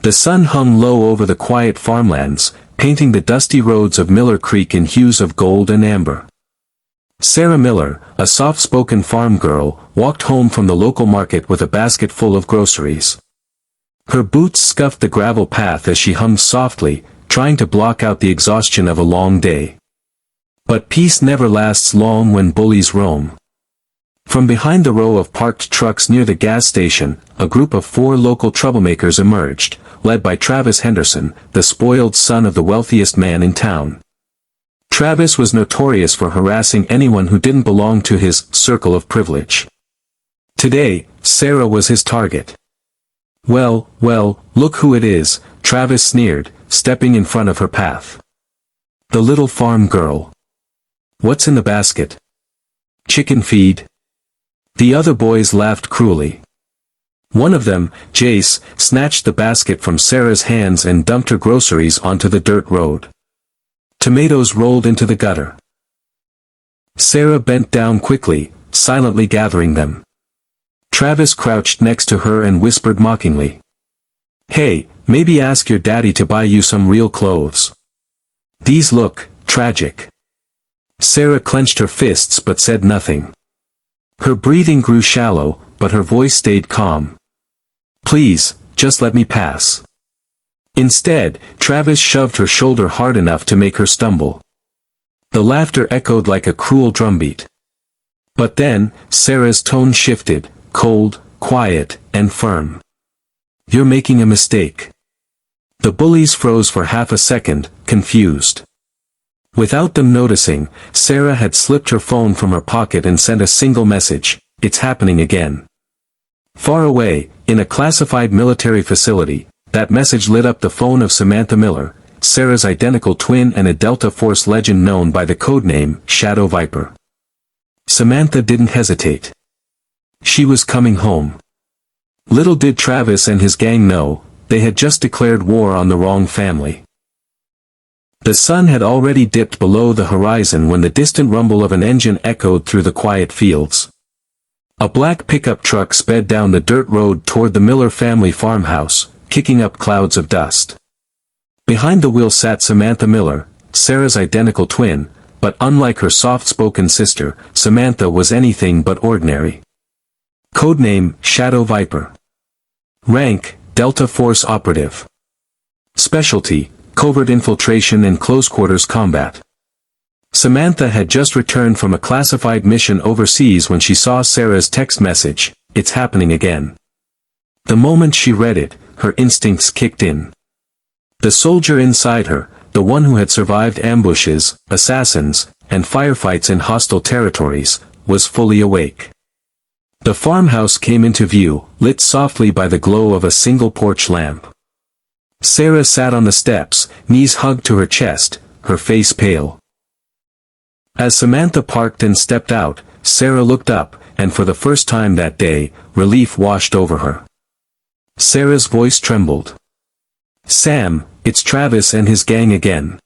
The sun hung low over the quiet farmlands, painting the dusty roads of Miller Creek in hues of gold and amber. Sarah Miller, a soft-spoken farm girl, walked home from the local market with a basket full of groceries. Her boots scuffed the gravel path as she hummed softly, trying to block out the exhaustion of a long day. But peace never lasts long when bullies roam. From behind the row of parked trucks near the gas station, a group of 4 local troublemakers emerged, led by Travis Henderson, the spoiled son of the wealthiest man in town. Travis was notorious for harassing anyone who didn't belong to his circle of privilege. Today, Sarah was his target. Well, look who it is, Travis sneered, stepping in front of her path. The little farm girl. What's in the basket? Chicken feed? The other boys laughed cruelly. One of them, Jace, snatched the basket from Sarah's hands and dumped her groceries onto the dirt road. Tomatoes rolled into the gutter. Sarah bent down quickly, silently gathering them. Travis crouched next to her and whispered mockingly. Hey, maybe ask your daddy to buy you some real clothes. These look tragic. Sarah clenched her fists but said nothing. Her breathing grew shallow, but her voice stayed calm. Please, just let me pass. Instead, Travis shoved her shoulder hard enough to make her stumble. The laughter echoed like a cruel drumbeat. But then, Sarah's tone shifted, cold, quiet, and firm. You're making a mistake. The bullies froze for half a second, confused. Without them noticing, Sarah had slipped her phone from her pocket and sent a single message, "It's happening again." Far away, in a classified military facility, that message lit up the phone of Samantha Miller, Sarah's identical twin and a Delta Force legend known by the codename Shadow Viper. Samantha didn't hesitate. She was coming home. Little did Travis and his gang know, they had just declared war on the wrong family. The sun had already dipped below the horizon when the distant rumble of an engine echoed through the quiet fields. A black pickup truck sped down the dirt road toward the Miller family farmhouse, kicking up clouds of dust. Behind the wheel sat Samantha Miller, Sarah's identical twin, but unlike her soft-spoken sister, Samantha was anything but ordinary. Codename, Shadow Viper. Rank, Delta Force operative. Specialty, covert infiltration and close-quarters combat. Samantha had just returned from a classified mission overseas when she saw Sarah's text message, "It's happening again." The moment she read it, her instincts kicked in. The soldier inside her, the one who had survived ambushes, assassins, and firefights in hostile territories, was fully awake. The farmhouse came into view, lit softly by the glow of a single porch lamp. Sarah sat on the steps, knees hugged to her chest, her face pale. As Samantha parked and stepped out, Sarah looked up, and for the first time that day, relief washed over her. Sarah's voice trembled. "Sam, it's Travis and his gang again.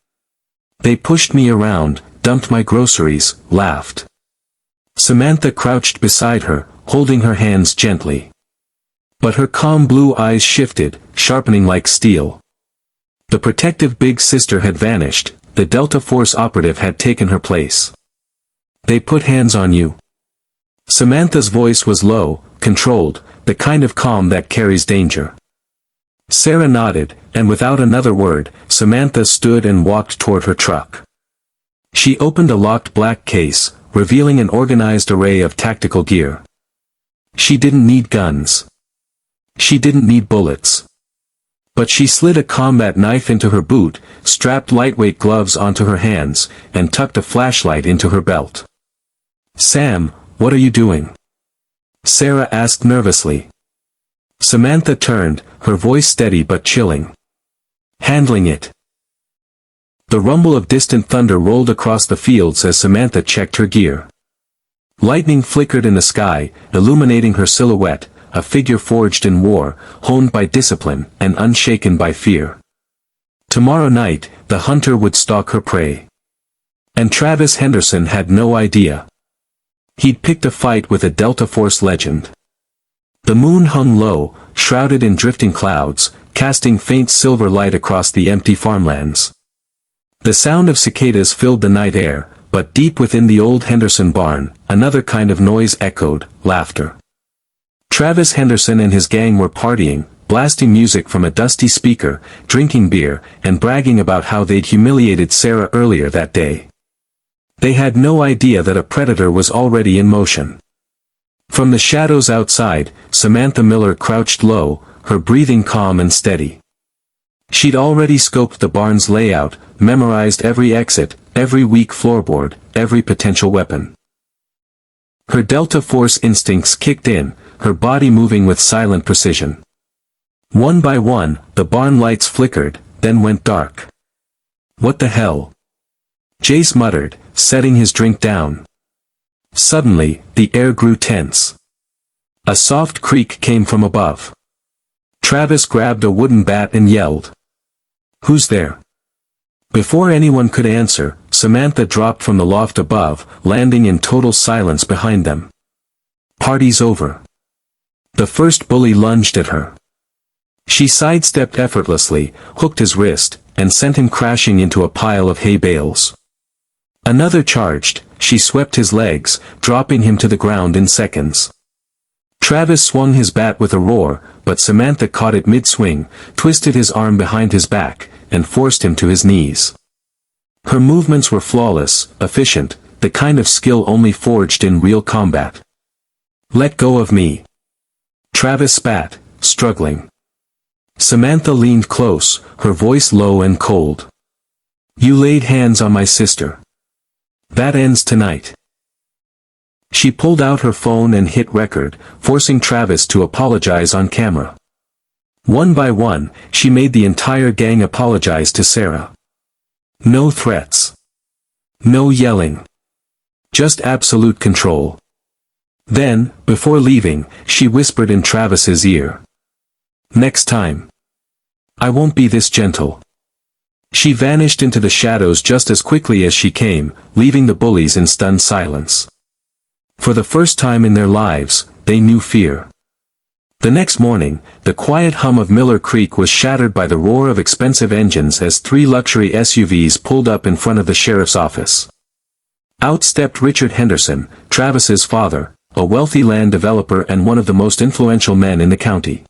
They pushed me around, dumped my groceries, laughed." Samantha crouched beside her, holding her hands gently. But her calm blue eyes shifted, sharpening like steel. The protective big sister had vanished, the Delta Force operative had taken her place. "They put hands on you?" Samantha's voice was low, controlled, the kind of calm that carries danger. Sarah nodded, and without another word, Samantha stood and walked toward her truck. She opened a locked black case, revealing an organized array of tactical gear. She didn't need guns. She didn't need bullets. But she slid a combat knife into her boot, strapped lightweight gloves onto her hands, and tucked a flashlight into her belt. "Sam, what are you doing?" Sarah asked nervously. Samantha turned, her voice steady but chilling. "Handling it." The rumble of distant thunder rolled across the fields as Samantha checked her gear. Lightning flickered in the sky, illuminating her silhouette, a figure forged in war, honed by discipline, and unshaken by fear. Tomorrow night, the hunter would stalk her prey. And Travis Henderson had no idea. He'd picked a fight with a Delta Force legend. The moon hung low, shrouded in drifting clouds, casting faint silver light across the empty farmlands. The sound of cicadas filled the night air, but deep within the old Henderson barn, another kind of noise echoed, laughter. Travis Henderson and his gang were partying, blasting music from a dusty speaker, drinking beer, and bragging about how they'd humiliated Sarah earlier that day. They had no idea that a predator was already in motion. From the shadows outside, Samantha Miller crouched low, her breathing calm and steady. She'd already scoped the barn's layout, memorized every exit, every weak floorboard, every potential weapon. Her Delta Force instincts kicked in, her body moving with silent precision. One by one, the barn lights flickered, then went dark. "What the hell?" Jace muttered, setting his drink down. Suddenly, the air grew tense. A soft creak came from above. Travis grabbed a wooden bat and yelled, "Who's there?" Before anyone could answer, Samantha dropped from the loft above, landing in total silence behind them. "Party's over." The first bully lunged at her. She sidestepped effortlessly, hooked his wrist, and sent him crashing into a pile of hay bales. Another charged, she swept his legs, dropping him to the ground in seconds. Travis swung his bat with a roar, but Samantha caught it mid-swing, twisted his arm behind his back, and forced him to his knees. Her movements were flawless, efficient, the kind of skill only forged in real combat. "Let go of me." Travis spat, struggling. Samantha leaned close, her voice low and cold. "You laid hands on my sister. That ends tonight." She pulled out her phone and hit record, forcing Travis to apologize on camera. One by one, she made the entire gang apologize to Sarah. No threats. No yelling. Just absolute control. Then, before leaving, she whispered in Travis's ear. "Next time. I won't be this gentle." She vanished into the shadows just as quickly as she came, leaving the bullies in stunned silence. For the first time in their lives, they knew fear. The next morning, the quiet hum of Miller Creek was shattered by the roar of expensive engines as 3 luxury SUVs pulled up in front of the sheriff's office. Out stepped Richard Henderson, Travis's father, a wealthy land developer and one of the most influential men in the county.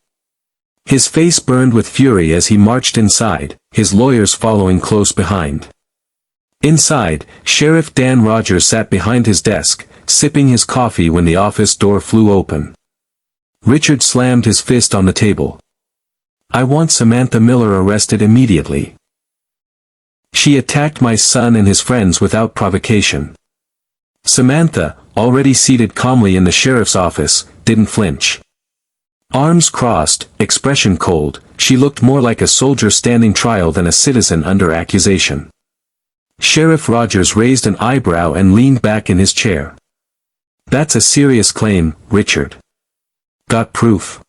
His face burned with fury as he marched inside, his lawyers following close behind. Inside, Sheriff Dan Rogers sat behind his desk, sipping his coffee when the office door flew open. Richard slammed his fist on the table. "I want Samantha Miller arrested immediately. She attacked my son and his friends without provocation." Samantha, already seated calmly in the sheriff's office, didn't flinch. Arms crossed, expression cold, she looked more like a soldier standing trial than a citizen under accusation. Sheriff Rogers raised an eyebrow and leaned back in his chair. "That's a serious claim, Richard. Got proof?"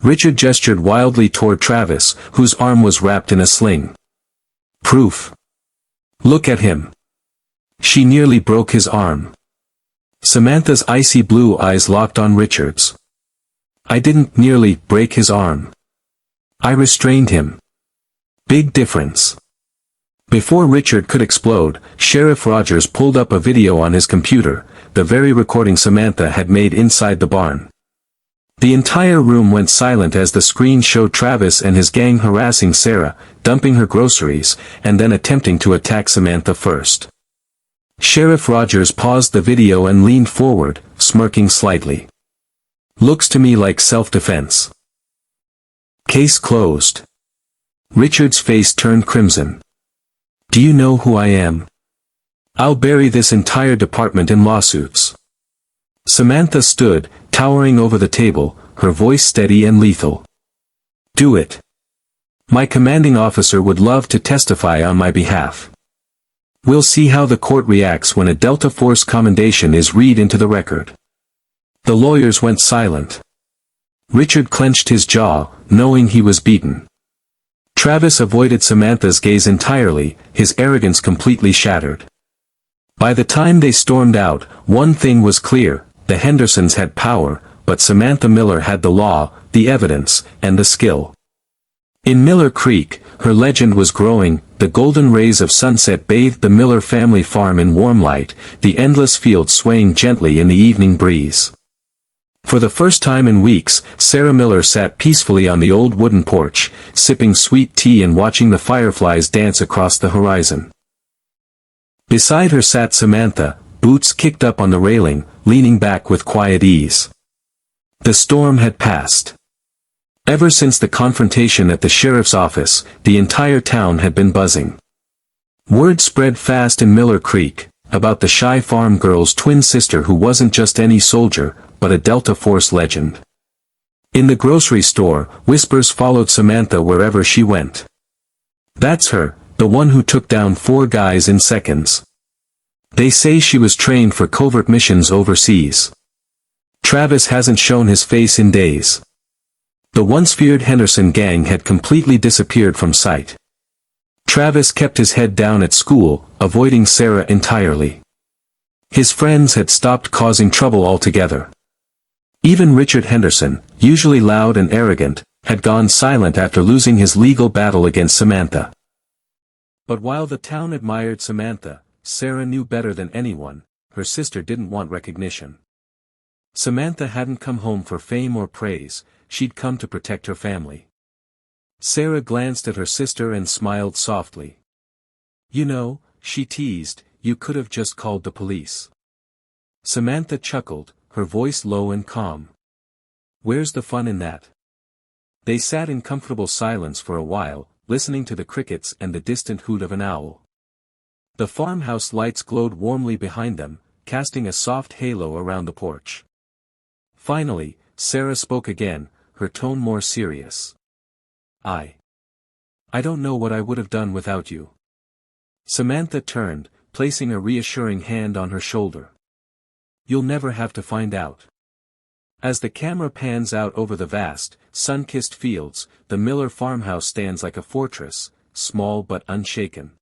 Richard gestured wildly toward Travis, whose arm was wrapped in a sling. "Proof? Look at him." She nearly broke his arm. Samantha's icy blue eyes locked on Richard's. "I didn't nearly break his arm. I restrained him. Big difference." Before Richard could explode, Sheriff Rogers pulled up a video on his computer, the very recording Samantha had made inside the barn. The entire room went silent as the screen showed Travis and his gang harassing Sarah, dumping her groceries, and then attempting to attack Samantha first. Sheriff Rogers paused the video and leaned forward, smirking slightly. "Looks to me like self-defense." Case closed. Richard's face turned crimson. "Do you know who I am? I'll bury this entire department in lawsuits." Samantha stood, towering over the table, her voice steady and lethal. "Do it. My commanding officer would love to testify on my behalf. We'll see how the court reacts when a Delta Force commendation is read into the record." The lawyers went silent. Richard clenched his jaw, knowing he was beaten. Travis avoided Samantha's gaze entirely, his arrogance completely shattered. By the time they stormed out, one thing was clear, the Hendersons had power, but Samantha Miller had the law, the evidence, and the skill. In Miller Creek, her legend was growing. The golden rays of sunset bathed the Miller family farm in warm light, the endless fields swaying gently in the evening breeze. For the first time in weeks, Sarah Miller sat peacefully on the old wooden porch, sipping sweet tea and watching the fireflies dance across the horizon. Beside her sat Samantha, boots kicked up on the railing, leaning back with quiet ease. The storm had passed. Ever since the confrontation at the sheriff's office, the entire town had been buzzing. Word spread fast in Miller Creek, about the shy farm girl's twin sister who wasn't just any soldier, but a Delta Force legend. In the grocery store, whispers followed Samantha wherever she went. "That's her, the one who took down 4 guys in seconds. They say she was trained for covert missions overseas. Travis hasn't shown his face in days." The once feared Henderson gang had completely disappeared from sight. Travis kept his head down at school, avoiding Sarah entirely. His friends had stopped causing trouble altogether. Even Richard Henderson, usually loud and arrogant, had gone silent after losing his legal battle against Samantha. But while the town admired Samantha, Sarah knew better than anyone, her sister didn't want recognition. Samantha hadn't come home for fame or praise, she'd come to protect her family. Sarah glanced at her sister and smiled softly. "You know," she teased, "you could have just called the police." Samantha chuckled, her voice low and calm. "Where's the fun in that?" They sat in comfortable silence for a while, listening to the crickets and the distant hoot of an owl. The farmhouse lights glowed warmly behind them, casting a soft halo around the porch. Finally, Sarah spoke again, her tone more serious. I don't know what I would have done without you." Samantha turned, placing a reassuring hand on her shoulder. "You'll never have to find out." As the camera pans out over the vast, sun-kissed fields, the Miller farmhouse stands like a fortress, small but unshaken.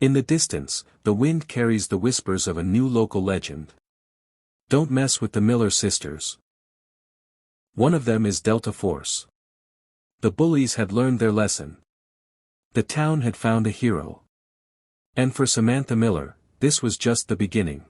In the distance, the wind carries the whispers of a new local legend. Don't mess with the Miller sisters. One of them is Delta Force. The Bullies had learned their lesson. The town had found a hero. And for Samantha Miller, this was just the beginning.